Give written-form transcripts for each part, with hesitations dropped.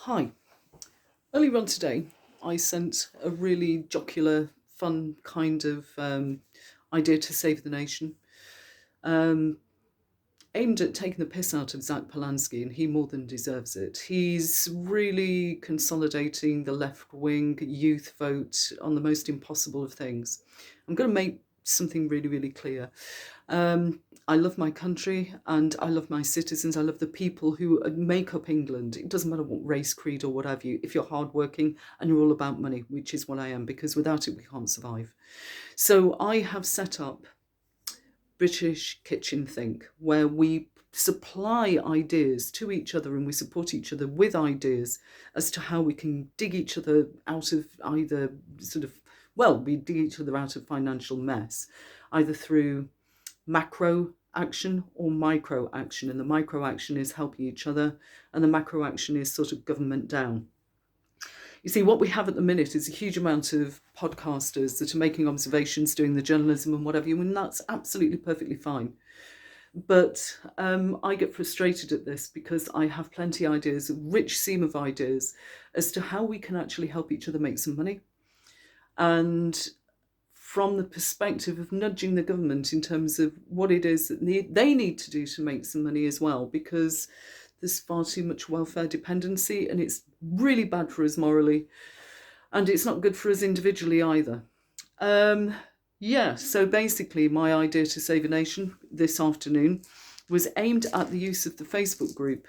Hi. Earlier on today, I sent a really jocular, fun kind of idea to save the nation, um, aimed at taking the piss out of Zach Polanski, and he more than deserves it. He's really consolidating the left wing youth vote on the most impossible of things. I'm going to make something really, really clear. I love my country and I love my citizens. I love the people who make up England. It doesn't matter what race, creed, or what have you. If you're hardworking and you're all about money, which is what I am, because without it, we can't survive. So I have set up British Kitchen Think, where we supply ideas to each other and we support each other with ideas as to how we can dig each other out of either we dig each other out of financial mess, either through macro action or micro action. And the micro action is helping each other, and the macro action is sort of government down. You see, what we have at the minute is a huge amount of podcasters that are making observations, doing the journalism and whatever, and that's absolutely perfectly fine. But I get frustrated at this because I have plenty of ideas, a rich seam of ideas as to how we can actually help each other make some money. And from the perspective of nudging the government in terms of what it is that they need to do to make some money as well, because there's far too much welfare dependency and it's really bad for us morally, and it's not good for us individually either. So basically my idea to save a nation this afternoon was aimed at the use of the Facebook group,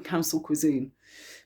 Council Cuisine.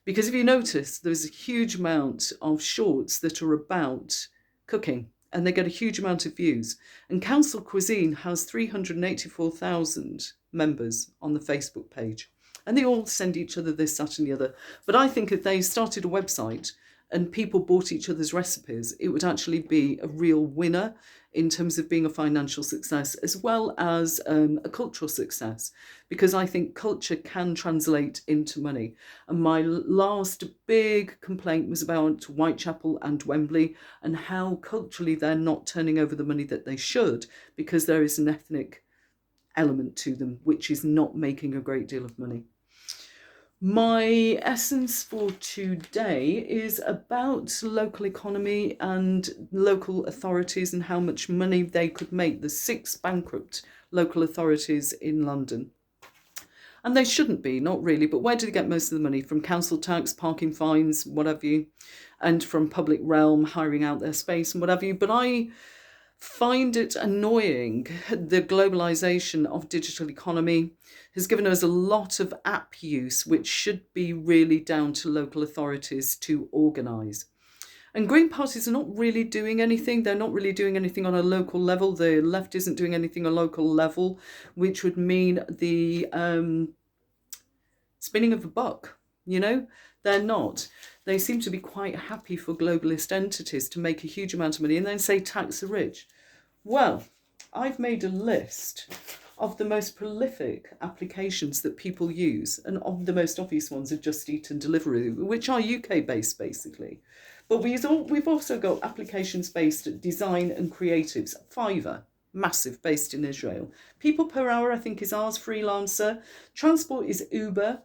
Because if you notice, there's a huge amount of shorts that are about cooking, and they get a huge amount of views. And Council Cuisine has 384,000 members on the Facebook page. And they all send each other this, that, and the other. But I think if they started a website and people bought each other's recipes, it would actually be a real winner in terms of being a financial success as well as a cultural success, because I think culture can translate into money. And my last big complaint was about Whitechapel and Wembley and how culturally they're not turning over the money that they should, because there is an ethnic element to them which is not making a great deal of money. My essence for today is about local economy and local authorities and how much money they could make, the 6 bankrupt local authorities in London. And they shouldn't be, not really, but where do they get most of the money? From council tax, parking fines, what have you, and from public realm, hiring out their space and what have you. But I find it annoying. The globalization of digital economy has given us a lot of app use, which should be really down to local authorities to organise. And Green parties are not really doing anything. They're not really doing anything on a local level. The left isn't doing anything on a local level, which would mean the spinning of a buck, They're not. They seem to be quite happy for globalist entities to make a huge amount of money and then say tax the rich. Well, I've made a list of the most prolific applications that people use, and of the most obvious ones are Just Eat and Deliveroo, which are UK based basically. But we've also got applications based at design and creatives. Fiverr, massive, based in Israel. People per hour, I think, is ours, Freelancer. Transport is Uber.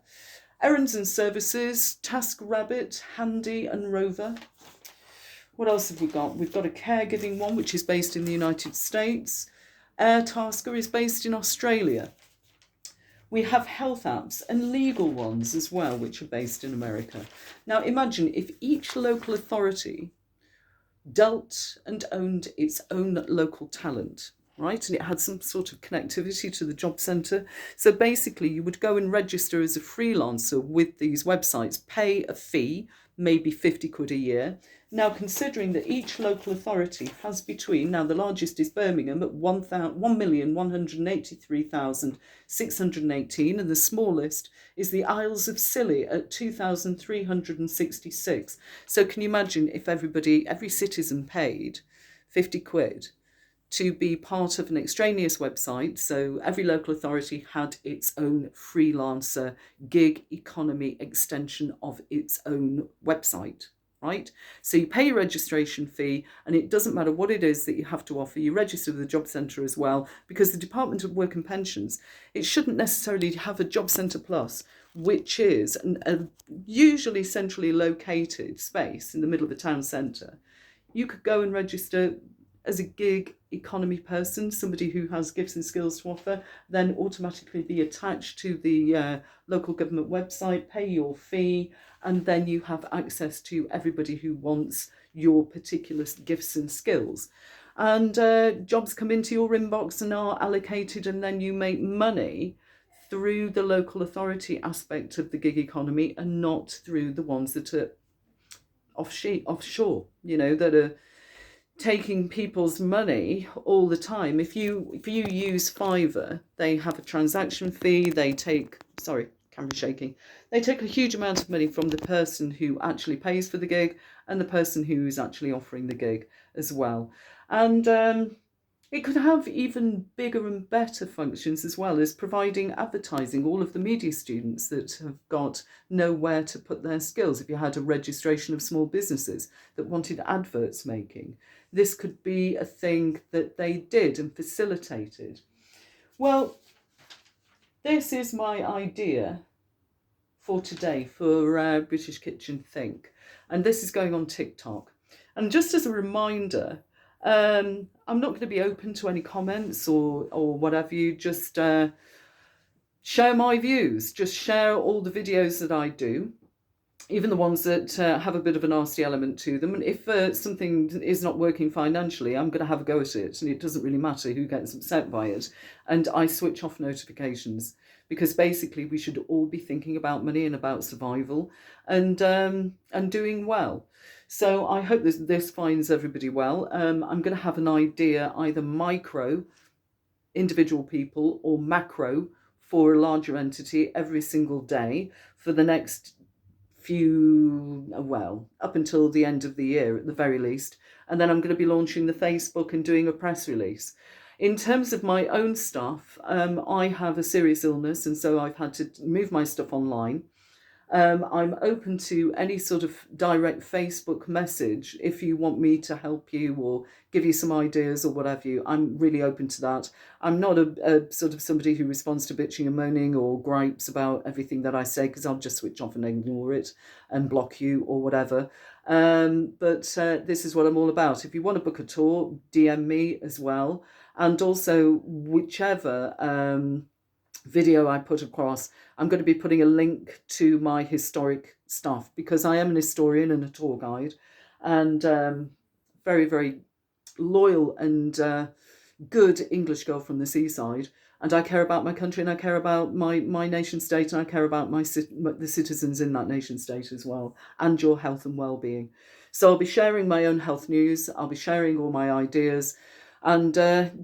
Errands and services, TaskRabbit, Handy and Rover. What else have we got? We've got a caregiving one, which is based in the United States. Airtasker is based in Australia. We have health apps and legal ones as well, which are based in America. Now imagine if each local authority dealt and owned its own local talent, right? And it had some sort of connectivity to the job centre. So basically you would go and register as a freelancer with these websites, pay a fee, maybe 50 quid a year. Now, considering that each local authority has between, now the largest is Birmingham at 1,183,618, and the smallest is the Isles of Scilly at 2,366. So can you imagine if every citizen paid 50 quid to be part of an extraneous website? So every local authority had its own freelancer gig economy extension of its own website, right? So you pay your registration fee, and it doesn't matter what it is that you have to offer. You register with the job centre as well, because the Department of Work and Pensions, it shouldn't necessarily have a job centre plus. which is a usually centrally located space in the middle of the town centre. You could go and register as a gig economy person, somebody who has gifts and skills to offer, then automatically be attached to the local government website, pay your fee, and then you have access to everybody who wants your particular gifts and skills. And jobs come into your inbox and are allocated, and then you make money through the local authority aspect of the gig economy and not through the ones that are offshore, that are taking people's money all the time. If you use Fiverr, they have a transaction fee. They take, sorry, camera shaking. They take a huge amount of money from the person who actually pays for the gig and the person who is actually offering the gig as well. And it could have even bigger and better functions as well as providing advertising. All of the media students that have got nowhere to put their skills. If you had a registration of small businesses that wanted adverts making, this could be a thing that they did and facilitated. Well, this is my idea for today for British Kitchen Think. And this is going on TikTok. And just as a reminder, I'm not going to be open to any comments or whatever. You just share my views. Just share all the videos that I do, even the ones that have a bit of a nasty element to them. And if something is not working financially, I'm going to have a go at it. And it doesn't really matter who gets upset by it. And I switch off notifications because basically we should all be thinking about money and about survival and doing well. So I hope this finds everybody well. I'm going to have an idea, either micro, individual people, or macro for a larger entity every single day for the next up until the end of the year at the very least. And then I'm going to be launching the Facebook and doing a press release. In terms of my own stuff, I have a serious illness, and so I've had to move my stuff online. I'm open to any sort of direct Facebook message if you want me to help you or give you some ideas or whatever you. I'm really open to that. I'm not a sort of somebody who responds to bitching and moaning or gripes about everything that I say, because I'll just switch off and ignore it and block you or whatever. But this is what I'm all about. If you want to book a tour, DM me as well. And also, whichever video I put across, I'm going to be putting a link to my historic stuff, because I am an historian and a tour guide, and very, very loyal and good English girl from the seaside. And I care about my country, and I care about my nation state, and I care about the citizens in that nation state as well, and your health and well-being. So I'll be sharing my own health news. I'll be sharing all my ideas. And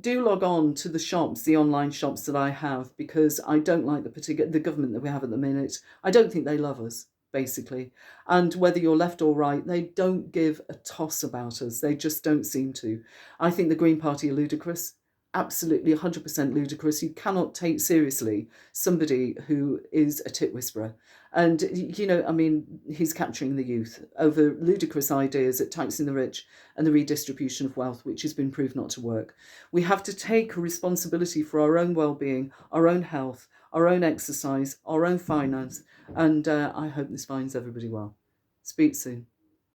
do log on to the shops, the online shops that I have, because I don't like the government that we have at the minute. I don't think they love us, basically. And whether you're left or right, they don't give a toss about us. They just don't seem to. I think the Green Party are ludicrous. Absolutely 100% ludicrous. You cannot take seriously somebody who is a tit whisperer. And, he's capturing the youth over ludicrous ideas at taxing the rich and the redistribution of wealth, which has been proved not to work. We have to take responsibility for our own well-being, our own health, our own exercise, our own finance. And I hope this finds everybody well. Speak soon.